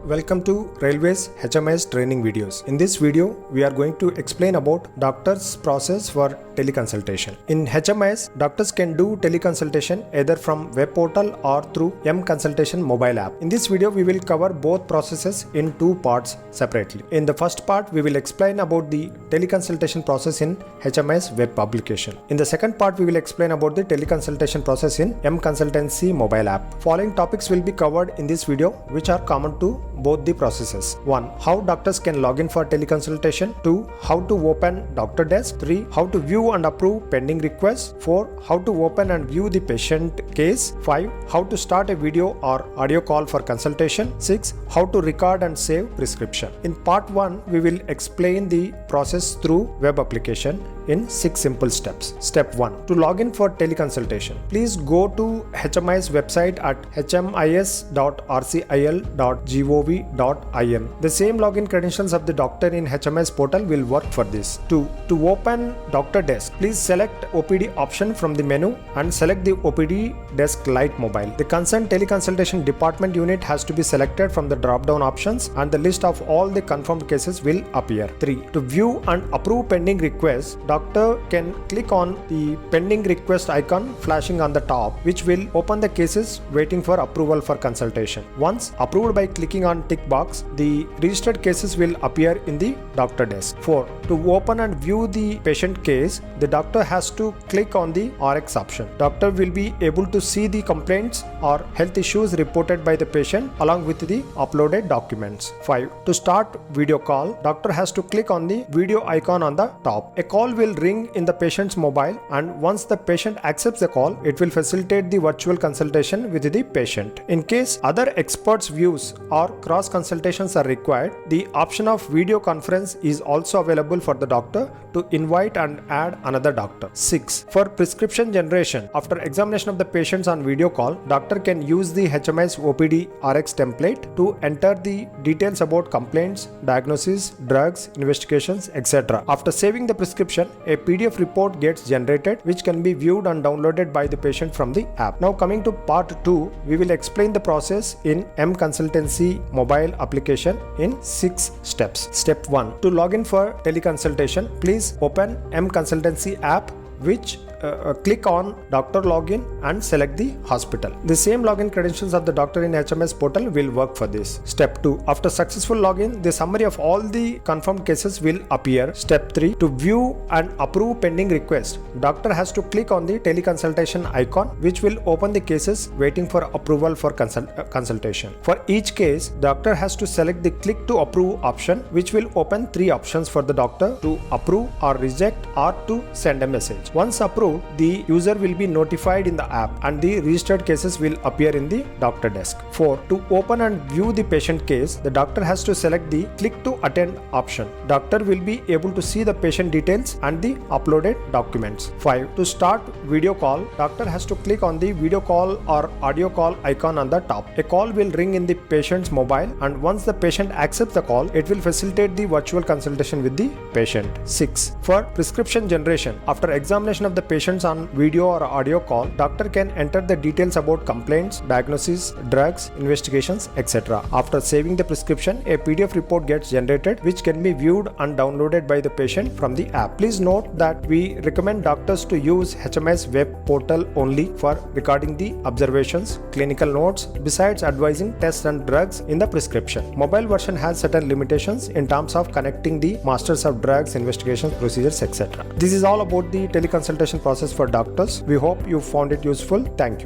Welcome to Railways HMIS training videos. In this video, we are going to explain about doctor's process for teleconsultation. In HMIS, doctors can do teleconsultation either from web portal or through M-Consultation mobile app. In this video, we will cover both processes in two parts separately. In the first part, we will explain about the teleconsultation process in HMIS web publication. In the second part, we will explain about the teleconsultation process in M-Consultancy mobile app. Following topics will be covered in this video, which are common to both the processes. 1. How doctors can log in for teleconsultation. 2. How to open doctor desk. 3. How to view and approve pending requests. 4. How to open and view the patient case. 5. How to start a video or audio call for consultation. 6. How to record and save prescription. In part 1, we will explain the process through web application in 6 simple steps. Step 1. To log in for teleconsultation, please go to HMIS website at hmis.rcil.gov.in. The same login credentials of the doctor in HMIS portal will work for this. 2. To open doctor desk, please select OPD option from the menu and select the OPD desk Lite mobile. The concerned teleconsultation department unit has to be selected from the drop-down options and the list of all the confirmed cases will appear. 3. To view and approve pending requests, doctor can click on the pending request icon flashing on the top, which will open the cases waiting for approval for consultation. Once approved by clicking on tick box, the registered cases will appear in the doctor desk. 4. To open and view the patient case, the doctor has to click on the RX option. Doctor will be able to see the complaints or health issues reported by the patient along with the uploaded documents. 5. To start video call, doctor has to click on the video icon on the top. A call will ring in the patient's mobile, and once the patient accepts the call, it will facilitate the virtual consultation with the patient. In case other experts' views or cross consultations are required, the option of video conference is also available for the doctor to invite and add another doctor. 6. For prescription generation, after examination of the patients on video call, doctor can use the HMIS OPD RX template to enter the details about complaints, diagnosis, drugs, investigations, etc. After saving the prescription, a PDF report gets generated which can be viewed and downloaded by the patient from the app. Now coming to part 2, we will explain the process in M-Consultancy mobile application in 6 steps. Step 1. To log in for teleconsultation, please open M-Consultancy app, which click on doctor login and select the hospital. The same login credentials of the doctor in HMIS portal will work for this. Step 2. After successful login, the summary of all the confirmed cases will appear. Step 3. To view and approve pending request, doctor has to click on the teleconsultation icon, which will open the cases waiting for approval for consultation. For each case, doctor has to select the click to approve option, which will open 3 options for the doctor to approve or reject or to send a message. Once approved, the user will be notified in the app and the registered cases will appear in the doctor desk. 4. To open and view the patient case, the doctor has to select the click to attend option. Doctor will be able to see the patient details and the uploaded documents. 5. To start video call, doctor has to click on the video call or audio call icon on the top. A call will ring in the patient's mobile, and once the patient accepts the call, it will facilitate the virtual consultation with the patient. 6. For prescription generation, after examination of the patients on video or audio call, doctor can enter the details about complaints, diagnosis, drugs, investigations, etc. After saving the prescription, a PDF report gets generated which can be viewed and downloaded by the patient from the app. Please note that we recommend doctors to use HMIS web portal only for recording the observations, clinical notes, besides advising tests and drugs in the prescription. Mobile version has certain limitations in terms of connecting the masters of drugs, investigations, procedures, etc. This is all about the teleconsultation process for doctors. We hope you found it useful. Thank you.